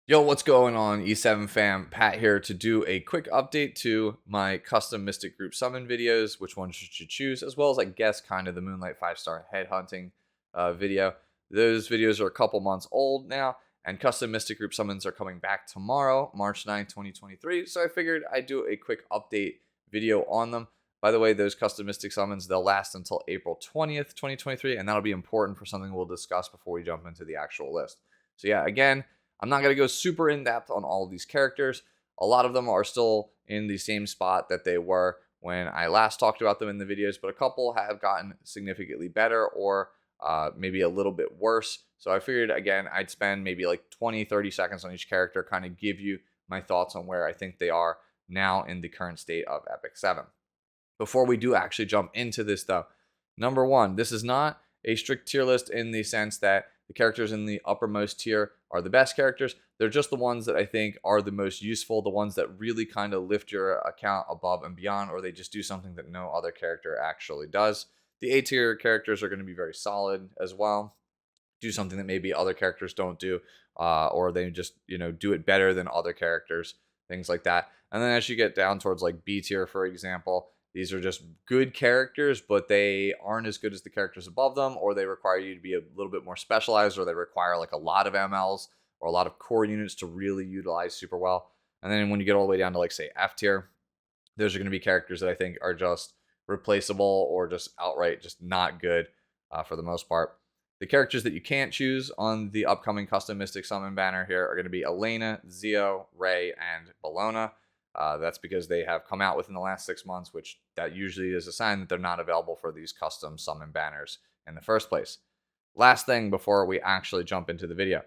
Yo, what's going on, E7 fam? Pat here to do a quick update to my custom Mystic Group Summon videos, which one should you choose, as well as I guess kind of the Moonlight 5-star headhunting video. Those videos are a couple months old now, and custom Mystic Group Summons are coming back tomorrow, March 9th, 2023, so I figured I'd do a quick update video on them. By the way, those custom Mystic Summons, they'll last until April 20th, 2023, and that'll be important for something we'll discuss before we jump into the actual list. So yeah, again, I'm not going to go super in-depth on all of these characters. A lot of them are still in the same spot that they were when I last talked about them in the videos, but a couple have gotten significantly better or maybe a little bit worse. So I figured, again, I'd spend maybe like 20-30 seconds on each character, kind of give you my thoughts on where I think they are now in the current state of Epic 7. Before we do actually jump into this, though, number one, this is not a strict tier list in the sense that the characters in the uppermost tier are the best characters. They're just the ones that I think are the most useful, the ones that really kind of lift your account above and beyond, or they just do something that no other character actually does. The A tier characters are going to be very solid as well, do something that maybe other characters don't do, or they just, do it better than other characters, things like that. And then as you get down towards like B tier, for example, these are just good characters, but they aren't as good as the characters above them, or they require you to be a little bit more specialized, or they require like a lot of MLs or a lot of core units to really utilize super well. And then when you get all the way down to like say F tier, those are going to be characters that I think are just replaceable or just outright just not good for the most part. The characters that you can't choose on the upcoming Custom Mystic Summon banner here are going to be Elaine, Zio, Ray, and Bologna. That's because they have come out within the last 6 months, which that usually is a sign that they're not available for these custom summon banners in the first place. Last thing before we actually jump into the video.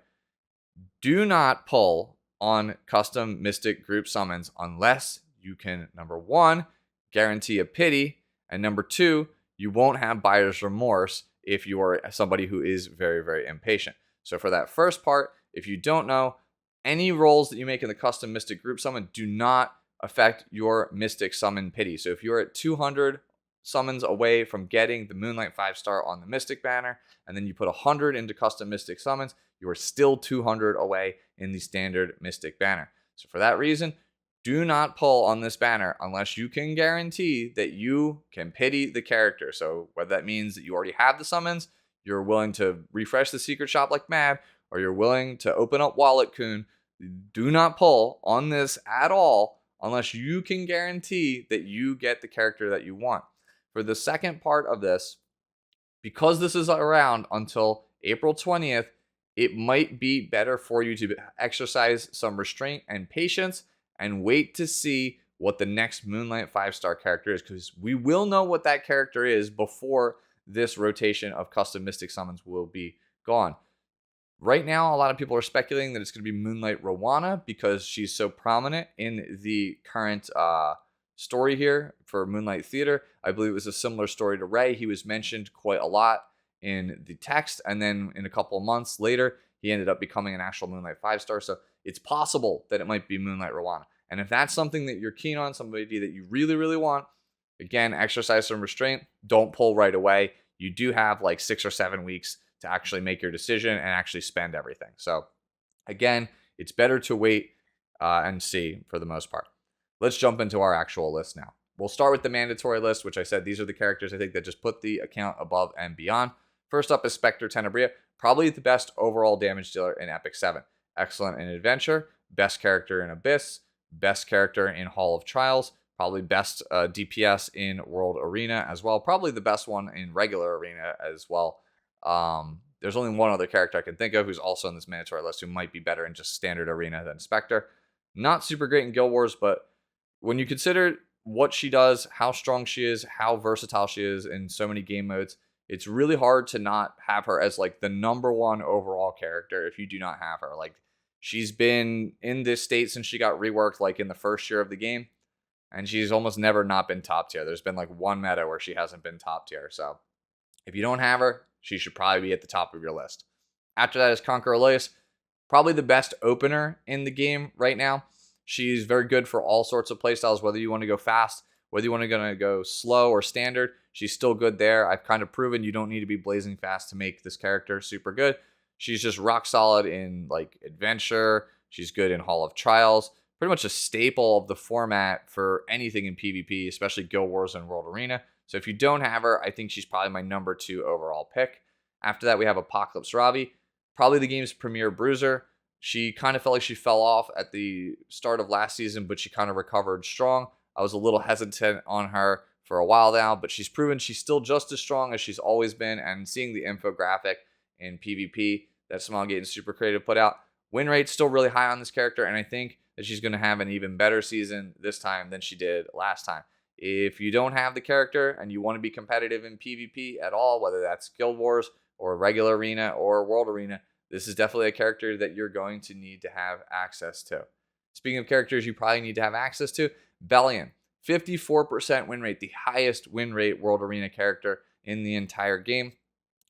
Do not pull on custom Mystic Group Summons unless you can, number one, guarantee a pity, and number two, you won't have buyer's remorse if you are somebody who is very, very impatient. So for that first part, if you don't know, any rolls that you make in the custom Mystic Group Summon do not affect your Mystic Summon pity. So if you're at 200 summons away from getting the Moonlight 5-star on the Mystic banner, and then you put 100 into custom Mystic Summons, you are still 200 away in the standard Mystic banner. So for that reason, do not pull on this banner unless you can guarantee that you can pity the character. So whether that means that you already have the summons, you're willing to refresh the secret shop like mad, or you're willing to open up Wallet Coon, do not pull on this at all unless you can guarantee that you get the character that you want. For the second part of this, because this is around until April 20th, it might be better for you to exercise some restraint and patience and wait to see what the next Moonlight 5-star character is, because we will know what that character is before this rotation of custom Mystic Summons will be gone. Right now, a lot of people are speculating that it's going to be Moonlight Rowana because she's so prominent in the current story here for Moonlight Theater. I believe it was a similar story to Ray. He was mentioned quite a lot in the text, and then in a couple of months later, he ended up becoming an actual Moonlight 5-star. So it's possible that it might be Moonlight Rowana. And if that's something that you're keen on, somebody that you really, really want, again, exercise some restraint. Don't pull right away. You do have like 6 or 7 weeks to actually make your decision and actually spend everything. So again, it's better to wait and see for the most part. Let's jump into our actual list now. We'll start with the mandatory list, which I said these are the characters I think that just put the account above and beyond. First up is Specter Tenebria, probably the best overall damage dealer in Epic 7. Excellent in Adventure, best character in Abyss, best character in Hall of Trials, probably best DPS in World Arena as well, probably the best one in regular arena as well. There's only one other character I can think of who's also in this mandatory list who might be better in just standard arena than Specter. Not super great in Guild Wars, but when you consider what she does, how strong she is, how versatile she is in so many game modes, it's really hard to not have her as like the number one overall character if you do not have her. Like, she's been in this state since she got reworked like in the first year of the game, and she's almost never not been top tier. There's been like one meta where she hasn't been top tier. So if you don't have her, she should probably be at the top of your list. After that is Conqueror Elise, probably the best opener in the game right now. She's very good for all sorts of playstyles, whether you want to go fast, whether you want to go slow or standard. She's still good there. I've kind of proven you don't need to be blazing fast to make this character super good. She's just rock solid in like adventure, She's good in Hall of Trials. Pretty much a staple of the format for anything in PvP, especially Guild Wars and World Arena. So if you don't have her, I think she's probably my number 2 overall pick. After that, we have Apocalypse Ravi, probably the game's premier bruiser. She kind of felt like she fell off at the start of last season, but she kind of recovered strong. I was a little hesitant on her for a while now, but she's proven she's still just as strong as she's always been. And seeing the infographic in PvP that Smilegate and Super Creative put out, win rate's still really high on this character, and I think that she's going to have an even better season this time than she did last time. If you don't have the character and you want to be competitive in PvP at all, whether that's Guild Wars or regular arena or World Arena, this is definitely a character that you're going to need to have access to. Speaking of characters you probably need to have access to, Bellion. 54% win rate, the highest win rate World Arena character in the entire game.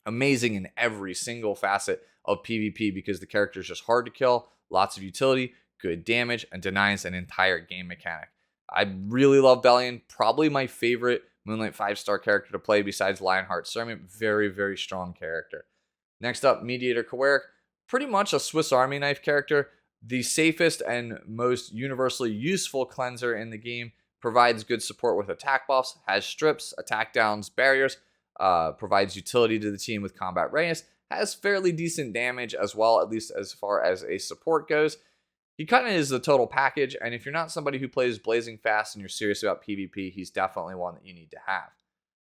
Amazing in every single facet of PvP because the character is just hard to kill, lots of utility, good damage, and denies an entire game mechanic. I really love Bellion. Probably my favorite Moonlight 5-star character to play besides Lionheart Sermi. Very, very strong character. Next up, Mediator Kawer. Pretty much a Swiss Army knife character. The safest and most universally useful cleanser in the game. Provides good support with attack buffs. Has strips, attack downs, barriers. Provides utility to the team with combat readiness. Has fairly decent damage as well, at least as far as a support goes. He kind of is the total package, and if you're not somebody who plays blazing fast and you're serious about PvP, he's definitely one that you need to have.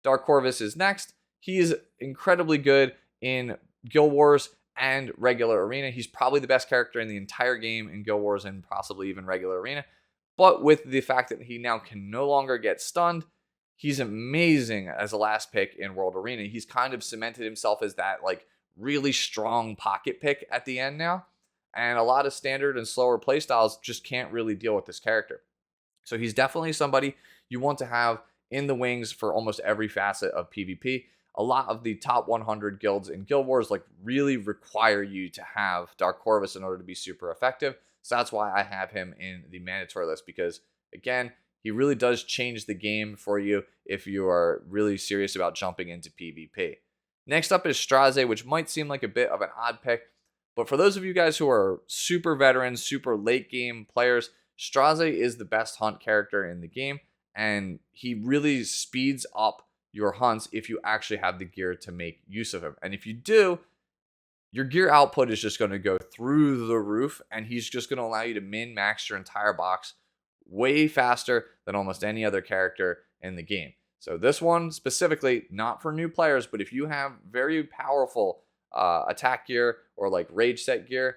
Dark Corvus is next. He is incredibly good in Guild Wars and regular arena. He's probably the best character in the entire game in Guild Wars and possibly even regular arena. But with the fact that he now can no longer get stunned, he's amazing as a last pick in World Arena. He's kind of cemented himself as that like really strong pocket pick at the end now. And a lot of standard and slower playstyles just can't really deal with this character. So he's definitely somebody you want to have in the wings for almost every facet of PvP. A lot of the top 100 guilds in Guild Wars like really require you to have Dark Corvus in order to be super effective. So that's why I have him in the mandatory list because, again, he really does change the game for you if you are really serious about jumping into PvP. Next up is Strazza, which might seem like a bit of an odd pick. But for those of you guys who are super veterans, super late game players, Strazza is the best hunt character in the game. And he really speeds up your hunts if you actually have the gear to make use of him. And if you do, your gear output is just going to go through the roof. And he's just going to allow you to min-max your entire box way faster than almost any other character in the game. So this one specifically, not for new players, but if you have very powerful attack gear or like rage set gear,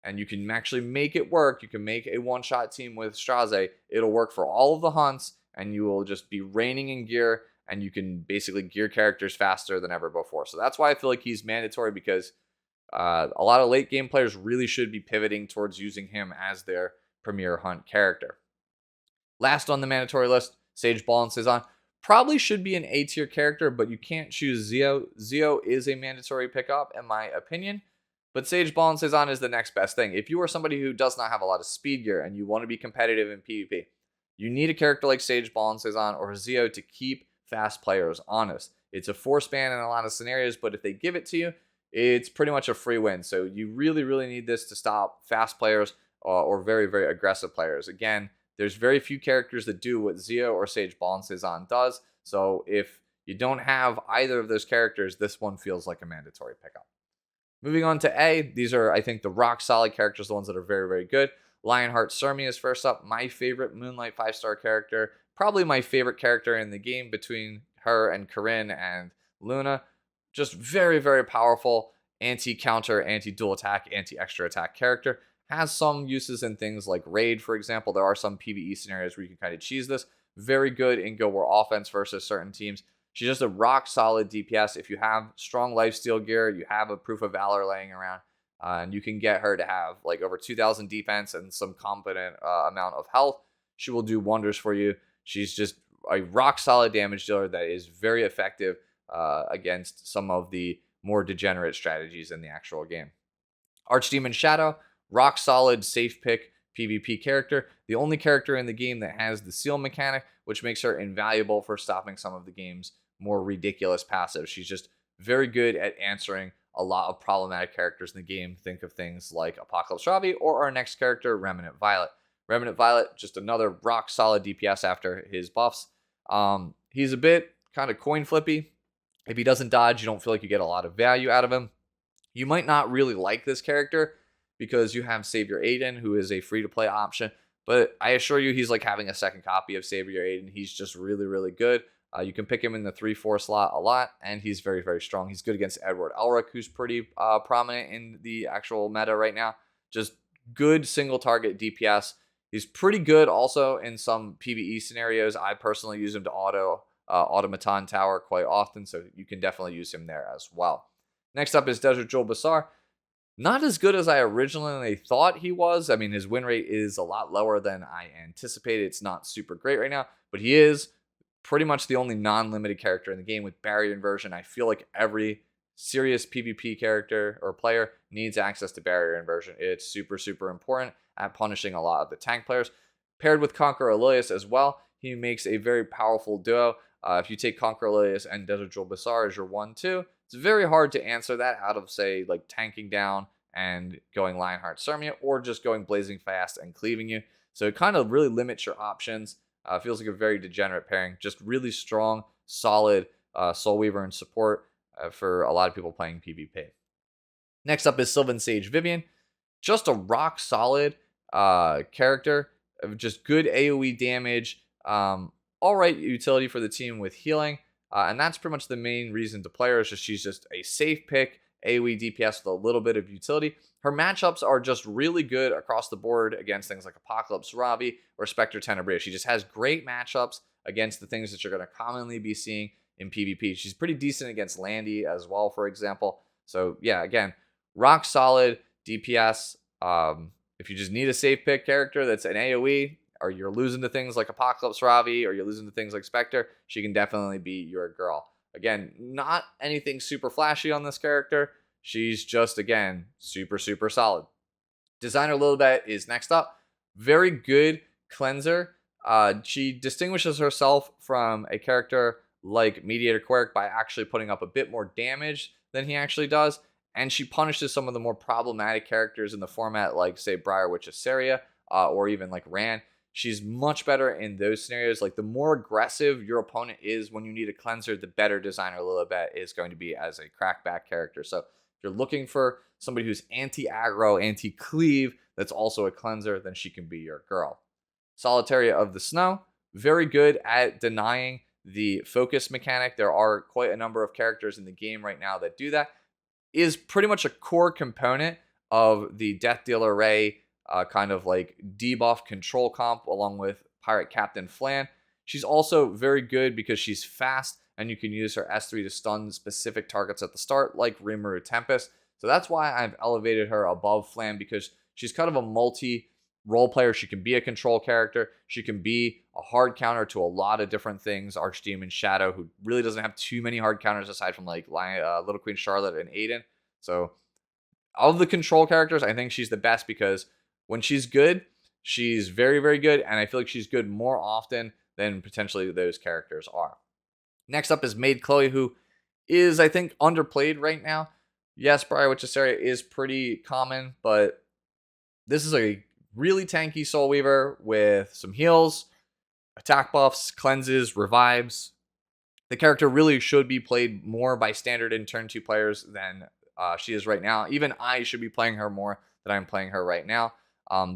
and you can actually make it work, you can make a one-shot team with Strazza, it'll work for all of the hunts, and you will just be reigning in gear, and you can basically gear characters faster than ever before. So that's why I feel like he's mandatory, because a lot of late game players really should be pivoting towards using him as their premier hunt character. Last on the mandatory list, Sage Ball and Sylvan. Probably should be an A tier character, but you can't choose Zeo. Zeo is a mandatory pickup, in my opinion. But Sage Ball and Sylvan is the next best thing. If you are somebody who does not have a lot of speed gear and you want to be competitive in PvP, you need a character like Sage Ball and Sylvan or Zeo to keep fast players honest. It's a force ban in a lot of scenarios, but if they give it to you, it's pretty much a free win. So you really, really need this to stop fast players or very, very aggressive players. Again, there's very few characters that do what Zeo or Sage Ball and Sylvan does. So if you don't have either of those characters, this one feels like a mandatory pickup. Moving on to A, these are, I think, the rock solid characters, the ones that are very, very good. Lionheart Sermi is first up. My favorite Moonlight 5-star character. Probably my favorite character in the game between her and Corinne and Luna. Just very, very powerful anti-counter, anti-dual attack, anti-extra attack character. Has some uses in things like raid, for example. There are some PvE scenarios where you can kind of cheese this. Very good in Guild War offense versus certain teams. She's just a rock solid DPS. If you have strong lifesteal gear, you have a Proof of Valor laying around, and you can get her to have like over 2,000 defense and some competent amount of health, she will do wonders for you. She's just a rock solid damage dealer that is very effective against some of the more degenerate strategies in the actual game. Archdemon Shadow. Rock solid, safe pick PvP character. The only character in the game that has the seal mechanic, which makes her invaluable for stopping some of the game's more ridiculous passives. She's just very good at answering a lot of problematic characters in the game. Think of things like Apocalypse Ravi or our next character, Remnant Violet. Remnant Violet, just another rock solid DPS after his buffs. He's a bit kind of coin flippy. If he doesn't dodge, you don't feel like you get a lot of value out of him. You might not really like this character because you have Savior Aiden, who is a free-to-play option. But I assure you, he's like having a second copy of Savior Aiden. He's just really, really good. You can pick him in the 3-4 slot a lot, and he's very, very strong. He's good against Edward Elric, who's pretty prominent in the actual meta right now. Just good single-target DPS. He's pretty good also in some PvE scenarios. I personally use him to automaton tower quite often, so you can definitely use him there as well. Next up is Desert Jewel Basar. Not as good as I originally thought he was. I mean, his win rate is a lot lower than I anticipated. It's not super great right now, but he is pretty much the only non-limited character in the game with barrier inversion. I feel like every serious PvP character or player needs access to barrier inversion. It's super, super important at punishing a lot of the tank players. Paired with Conqueror Elise as well, he makes a very powerful duo. If you take Conqueror Elise and Desert Jewel Basar as your 1-2, it's very hard to answer that out of, say, like tanking down and going Lionheart Sermi, or just going Blazing Fast and cleaving you. So it kind of really limits your options. Feels like a very degenerate pairing. Just really strong, solid Soul Weaver and support for a lot of people playing PvP. Next up is Sylvan Sage Vivian. Just a rock solid character. Just good AoE damage. All right utility for the team with healing. And that's pretty much the main reason to play her. Is just she's just a safe pick, AoE DPS with a little bit of utility. Her matchups are just really good across the board against things like Apocalypse Ravi or Specter Tenebria. She just has great matchups against the things that you're going to commonly be seeing in PvP. She's pretty decent against Landy as well, for example. So yeah, again, rock solid DPS. If you just need a safe pick character that's an AoE, or you're losing to things like Apocalypse Ravi, or you're losing to things like Specter, she can definitely be your girl. Again, not anything super flashy on this character. She's just, again, super, super solid. Designer Lilibet is next up. Very good cleanser. She distinguishes herself from a character like Mediator Kawer by actually putting up a bit more damage than he actually does. And she punishes some of the more problematic characters in the format, like, say, Briar Assaria, or even like Ran. She's much better in those scenarios. Like, the more aggressive your opponent is when you need a cleanser, the better Designer Lilibet is going to be as a crackback character. So if you're looking for somebody who's anti-aggro, anti-cleave, that's also a cleanser, then she can be your girl. Solitaria of the Snow, very good at denying the focus mechanic. There are quite a number of characters in the game right now that do that. Is pretty much a core component of the Death Dealer Ray kind of like debuff control comp, along with Pirate Captain Flan. She's also very good because she's fast, and you can use her S3 to stun specific targets at the start, like Rimuru Tempest. So that's why I've elevated her above Flan, because she's kind of a multi-role player. She can be a control character. She can be a hard counter to a lot of different things. Archdemon Shadow, who really doesn't have too many hard counters aside from like Little Queen Charlotte and Aiden. So of the control characters, I think she's the best because when she's good, she's very, very good, and I feel like she's good more often than potentially those characters are. Next up is Maid Chloe, who is, I think, underplayed right now. Yes, Briar Assaria is pretty common, but this is a really tanky Soul Weaver with some heals, attack buffs, cleanses, revives. The character really should be played more by standard and turn 2 players than she is right now. Even I should be playing her more than I'm playing her right now.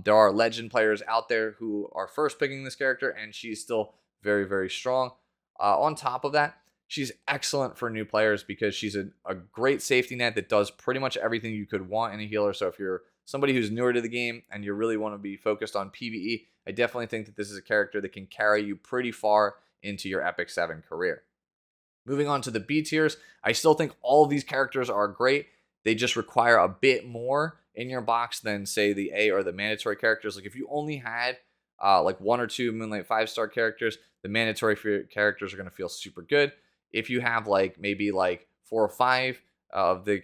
There are legend players out there who are first picking this character, and she's still very, very strong. On top of that, she's excellent for new players because she's a great safety net that does pretty much everything you could want in a healer. So if you're somebody who's newer to the game and you really want to be focused on PvE, I definitely think that this is a character that can carry you pretty far into your Epic 7 career. Moving on to the B tiers, I still think all of these characters are great. They just require a bit more in your box than, say, the A or the mandatory characters. Like, if you only had like 1 or 2 Moonlight 5-star characters, the mandatory characters are going to feel super good. If you have like maybe like 4 or 5 of the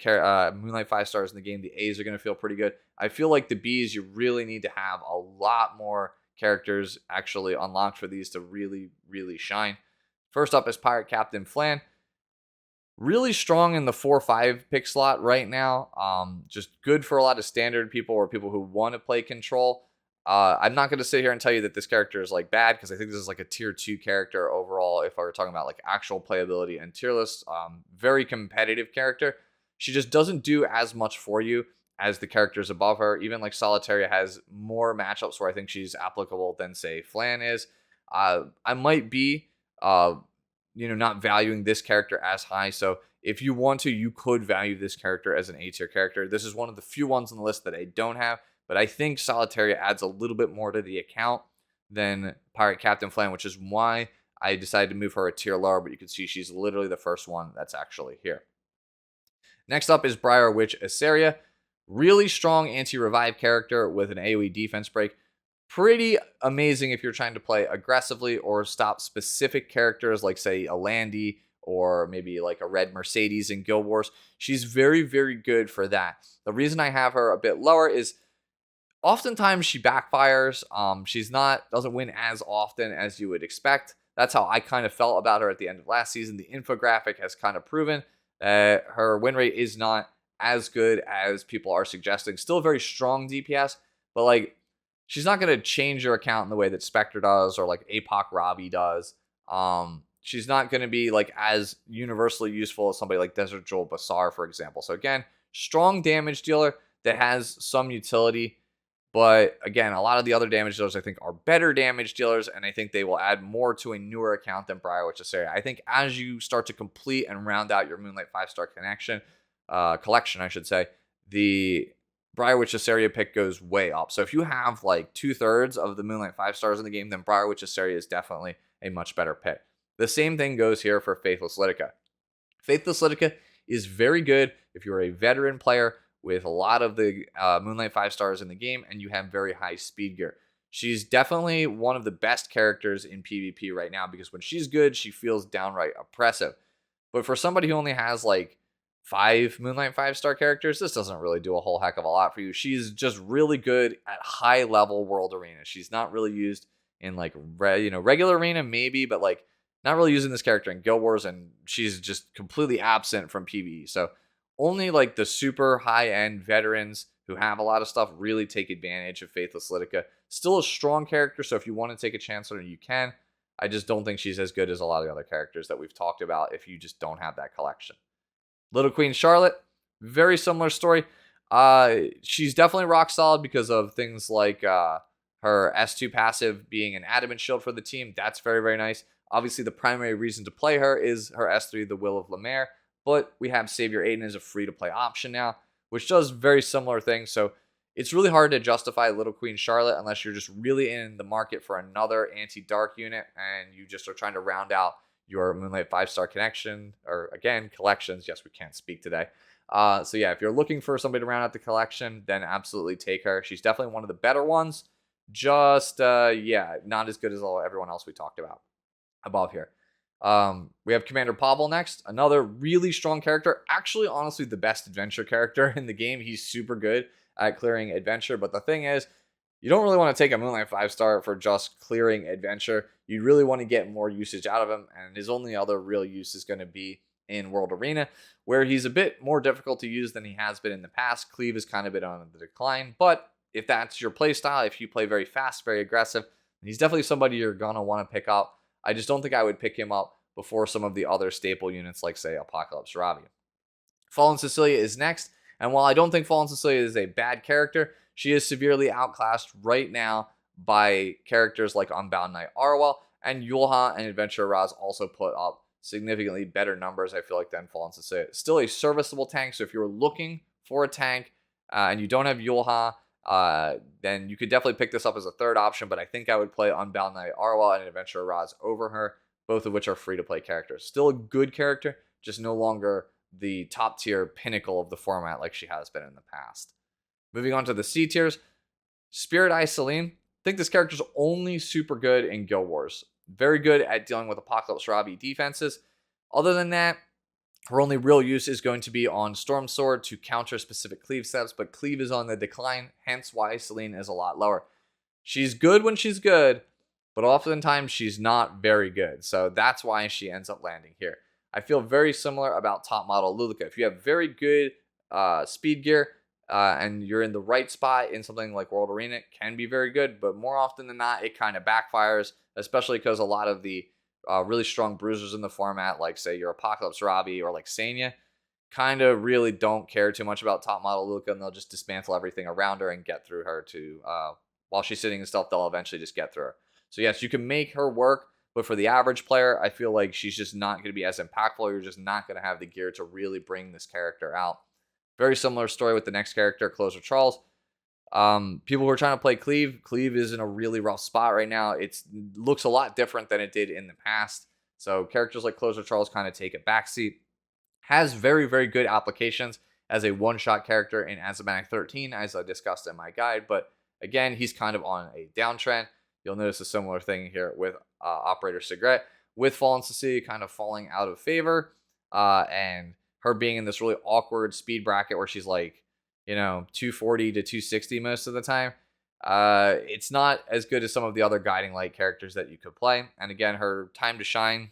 Moonlight 5-stars in the game, the A's are going to feel pretty good. I feel like the B's, you really need to have a lot more characters actually unlocked for these to really, really shine. First up is Pirate Captain Flan. Really strong in the 4-5 pick slot right now. Just good for a lot of standard people or people who want to play control. I'm not going to sit here and tell you that this character is like bad, because I think this is like a tier 2 character overall. If I were talking about like actual playability and tier list, very competitive character. She just doesn't do as much for you as the characters above her. Even like Solitaria has more matchups where I think she's applicable than say Flan is. I might be not valuing this character as high. So if you want to, you could value this character as an A tier character. This is one of the few ones on the list that I don't have, but I think Solitaria adds a little bit more to the account than Pirate Captain Flan, which is why I decided to move her a tier lower, but you can see she's literally the first one that's actually here. Next up is Briar Assaria. Really strong anti-revive character with an AoE defense break. Pretty amazing if you're trying to play aggressively or stop specific characters like, say, a Landy or maybe like a Red Mercedes in Guild Wars. She's very, very good for that. The reason I have her a bit lower is oftentimes she backfires. Doesn't win as often as you would expect. That's how I kind of felt about her at the end of last season. The infographic has kind of proven that her win rate is not as good as people are suggesting. Still a very strong DPS, but like, she's not going to change your account in the way that Specter does or like APOC Ravi does. She's not going to be like as universally useful as somebody like Desert Jewel Basar, for example. So again, strong damage dealer that has some utility. But again, a lot of the other damage dealers I think are better damage dealers, and I think they will add more to a newer account than Briar Assaria. I think as you start to complete and round out your Moonlight 5-star collection, I should say, the Briar Assaria pick goes way up. So if you have like 2/3 of the Moonlight 5-stars in the game, then Briar Assaria is definitely a much better pick. The same thing goes here for Faithless Litica. Faithless Litica is very good if you're a veteran player with a lot of the Moonlight 5-stars in the game and you have very high speed gear. She's definitely one of the best characters in PvP right now, because when she's good, she feels downright oppressive. But for somebody who only has like 5 Moonlight 5-star characters, this doesn't really do a whole heck of a lot for you. She's just really good at high level World Arena. She's not really used in like regular arena maybe, but like not really using this character in Guild Wars, and she's just completely absent from PvE. So only like the super high end veterans who have a lot of stuff really take advantage of Faithless Litica. Still a strong character, so if you want to take a chance on her, you can. I just don't think she's as good as a lot of the other characters that we've talked about if you just don't have that collection. Little Queen Charlotte, very similar story. She's definitely rock solid because of things like her S2 passive being an adamant shield for the team. That's very, very nice. Obviously, the primary reason to play her is her S3, the Will of Lemaire, but we have Savior Aiden as a free-to-play option now, which does very similar things. So it's really hard to justify Little Queen Charlotte unless you're just really in the market for another anti-dark unit and you just are trying to round out your Moonlight 5-star connection, or again, collections. Yes, we can't speak today. So yeah, if you're looking for somebody to round out the collection, then absolutely take her. She's definitely one of the better ones. Just, not as good as everyone else we talked about above here. We have Commander Pavel next. Another really strong character. Actually, honestly, the best adventure character in the game. He's super good at clearing adventure. But the thing is, you don't really want to take a Moonlight 5-star for just clearing adventure. You really want to get more usage out of him. And his only other real use is going to be in World Arena, where he's a bit more difficult to use than he has been in the past. Cleave has kind of been on the decline. But if that's your play style, if you play very fast, very aggressive, he's definitely somebody you're going to want to pick up. I just don't think I would pick him up before some of the other staple units like, say, Apocalypse Ravi. Fallen Cecilia is next, and while I don't think Fallen Cecilia is a bad character, she is severely outclassed right now by characters like Unbound Knight Arwell, and Yulha and Adventurer Raz also put up significantly better numbers, I feel like, than Fallen Cecilia. Still a serviceable tank, so if you're looking for a tank and you don't have Yulha, then you could definitely pick this up as a third option, but I think I would play Unbound Knight Arwell and Adventurer Raz over her, both of which are free-to-play characters. Still a good character, just no longer the top-tier pinnacle of the format like she has been in the past. Moving on to the C tiers, Spirit Eye Celine. I think this character's only super good in Guild Wars. Very good at dealing with Apocalypse Ravi defenses. Other than that, her only real use is going to be on Storm Sword to counter specific cleave steps, but cleave is on the decline, hence why Celine is a lot lower. She's good when she's good, but oftentimes she's not very good, so that's why she ends up landing here. I feel very similar about top model Luca. If you have very good speed gear and you're in the right spot in something like World Arena, it can be very good. But more often than not, it kind of backfires, especially because a lot of the really strong bruisers in the format, like say your Apocalypse Ravi or like Sanya, kind of really don't care too much about top model Luca, and they'll just dismantle everything around her and get through her to while she's sitting in stealth, they'll eventually just get through her. So yes, you can make her work, but for the average player, I feel like she's just not going to be as impactful. You're just not going to have the gear to really bring this character out. Very similar story with the next character, Closer Charles. People who are trying to play Cleave is in a really rough spot right now. It looks a lot different than it did in the past. So characters like Closer Charles kind of take a backseat. Has very, very good applications as a one-shot character in Azabank 13, as I discussed in my guide. But again, he's kind of on a downtrend. You'll notice a similar thing here with Operator Cigarette, with Fallen Cecilia kind of falling out of favor, and her being in this really awkward speed bracket where she's like, 240 to 260 most of the time. It's not as good as some of the other Guiding Light characters that you could play. And again, her time to shine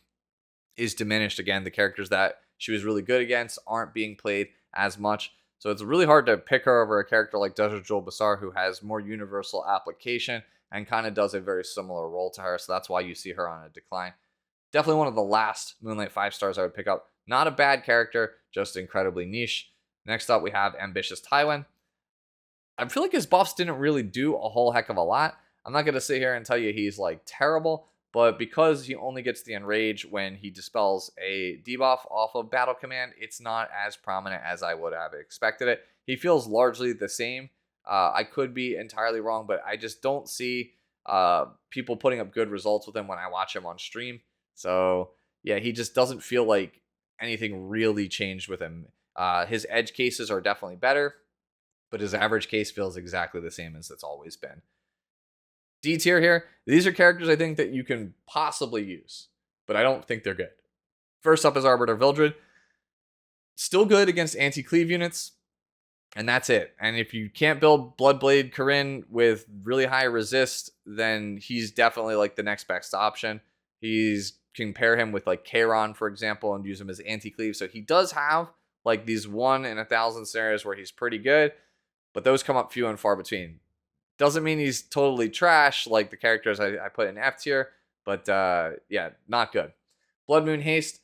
is diminished. Again, the characters that she was really good against aren't being played as much. So it's really hard to pick her over a character like Desert Jewel Basar, who has more universal application and kind of does a very similar role to her. So that's why you see her on a decline. Definitely one of the last Moonlight 5 stars I would pick up. Not a bad character, just incredibly niche. Next up, we have Ambitious Tywin. I feel like his buffs didn't really do a whole heck of a lot. I'm not going to sit here and tell you he's like terrible, but because he only gets the Enrage when he dispels a debuff off of Battle Command, it's not as prominent as I would have expected it. He feels largely the same. I could be entirely wrong, but I just don't see people putting up good results with him when I watch him on stream. So yeah, he just doesn't feel like anything really changed with him. His edge cases are definitely better, but his average case feels exactly the same as it's always been. D tier here. These are characters I think that you can possibly use, but I don't think they're good. First up is Arbiter Vildred. Still good against anti-cleave units, and that's it. And if you can't build Bloodblade Corinne with really high resist, then he's definitely like the next best option. Can pair him with like Charon, for example, and use him as anti-cleave. So he does have like these 1 in 1,000 scenarios where he's pretty good, but those come up few and far between. Doesn't mean he's totally trash like the characters I put in F tier, but yeah, not good. Blood Moon Haste.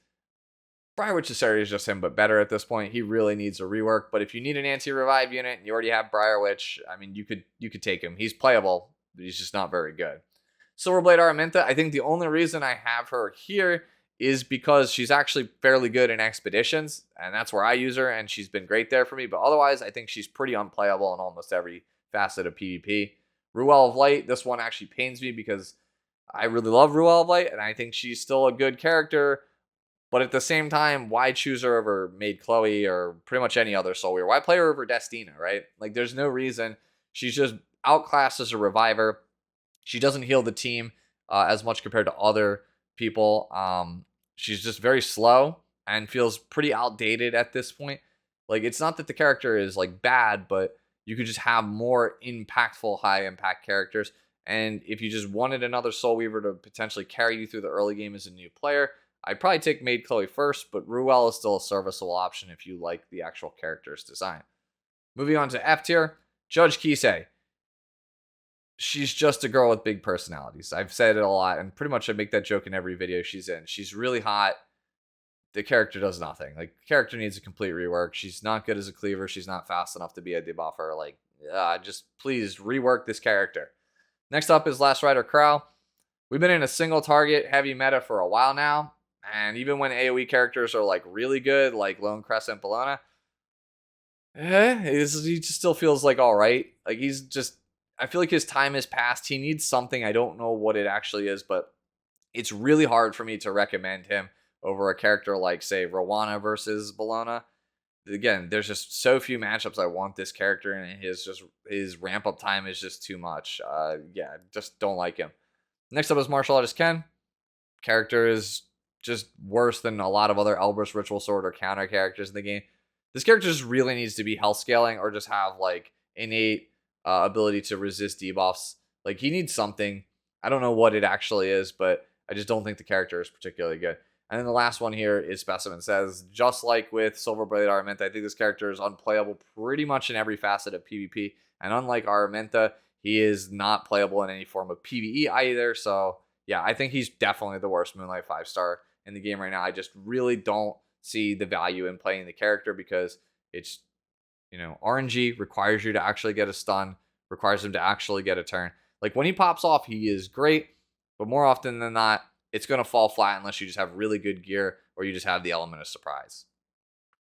Briar Assaria is just him, but better at this point. He really needs a rework, but if you need an anti-revive unit and you already have Briar Witch, I mean, you could take him. He's playable, but he's just not very good. Silverblade Araminta, I think the only reason I have her here is because she's actually fairly good in expeditions, and that's where I use her, and she's been great there for me, but otherwise, I think she's pretty unplayable in almost every facet of PvP. Ruel of Light, this one actually pains me because I really love Ruel of Light, and I think she's still a good character, but at the same time, why choose her over Maid Chloe or pretty much any other Soul Weaver? Why play her over Destina, right? Like, there's no reason. She's just outclassed as a reviver. She doesn't heal the team as much compared to other people. She's just very slow and feels pretty outdated at this point. Like, it's not that the character is like bad, but you could just have more impactful, high impact characters. And if you just wanted another Soul Weaver to potentially carry you through the early game as a new player, I'd probably take Maid Chloe first, but Ruel is still a serviceable option if you like the actual character's design. Moving on to F tier, Judge Kise. She's just a girl with big personalities. I've said it a lot, and pretty much I make that joke in every video she's in. She's really hot. The character does nothing. Like, the character needs a complete rework. She's not good as a cleaver. She's not fast enough to be a debuffer. Like, just please rework this character. Next up is Last Rider Crowl. We've been in a single target heavy meta for a while now, and even when AoE characters are like really good, like Lone Crescent Bologna, he just still feels like all right. Like, he's just, I feel like his time has passed. He needs something. I don't know what it actually is, but it's really hard for me to recommend him over a character like, say, Rowana versus Bologna. Again, there's just so few matchups I want this character, and his ramp up time is just too much. Yeah, just don't like him. Next up is Martial Artist Ken. Character is just worse than a lot of other Elbrus, Ritual Sword, or counter characters in the game. This character just really needs to be health scaling or just have like innate ability to resist debuffs. Like, he needs something. I don't know what it actually is, but I just don't think the character is particularly good. And then the last one here is Specimen. Says, just like with Silverblade Araminta, I think this character is unplayable pretty much in every facet of PvP. And unlike Araminta, he is not playable in any form of PvE either. So yeah, I think he's definitely the worst Moonlight 5-star in the game right now. I just really don't see the value in playing the character because it's, RNG requires you to actually get a stun, requires him to actually get a turn. Like when he pops off, he is great, but more often than not, it's going to fall flat unless you just have really good gear or you just have the element of surprise.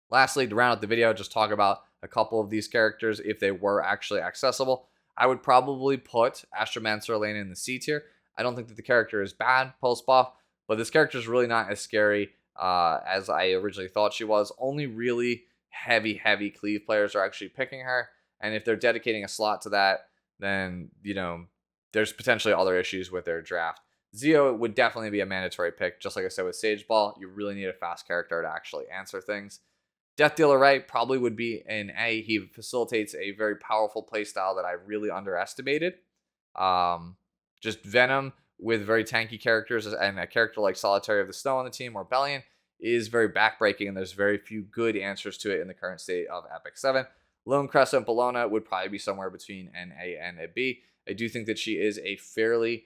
Lastly, to round out the video, just talk about a couple of these characters if they were actually accessible. I would probably put Astromancer Elaine in the C tier. I don't think that the character is bad post-buff, but this character is really not as scary as I originally thought she was. Only really heavy cleave players are actually picking her, and if they're dedicating a slot to that, then, there's potentially other issues with their draft. Zio would definitely be a mandatory pick. Just like I said with Sage Ball, you really need a fast character to actually answer things. Death Dealer Right probably would be an A. He facilitates a very powerful playstyle that I really underestimated. Just Venom with very tanky characters and a character like Solitary of the Snow on the team or Bellion is very backbreaking, and there's very few good answers to it in the current state of Epic 7. Lone Crescent Bologna would probably be somewhere between an A and a B. I do think that she is a fairly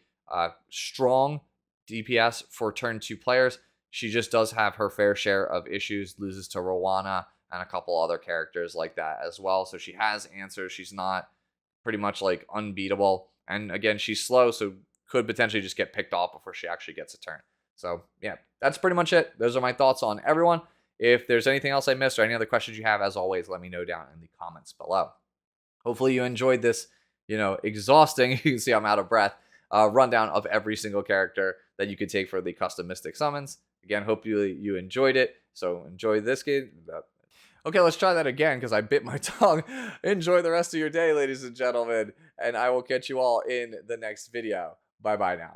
strong DPS for turn 2 players. She just does have her fair share of issues, loses to Rowana and a couple other characters like that as well. So she has answers. She's not pretty much like unbeatable. And again, she's slow, so could potentially just get picked off before she actually gets a turn. So yeah, that's pretty much it. Those are my thoughts on everyone. If there's anything else I missed or any other questions you have, as always, let me know down in the comments below. Hopefully you enjoyed this, exhausting, you can see I'm out of breath, rundown of every single character that you could take for the custom Mystic Summons. Again, hope you enjoyed it. So enjoy this game. Okay, let's try that again because I bit my tongue. Enjoy the rest of your day, ladies and gentlemen, and I will catch you all in the next video. Bye-bye now.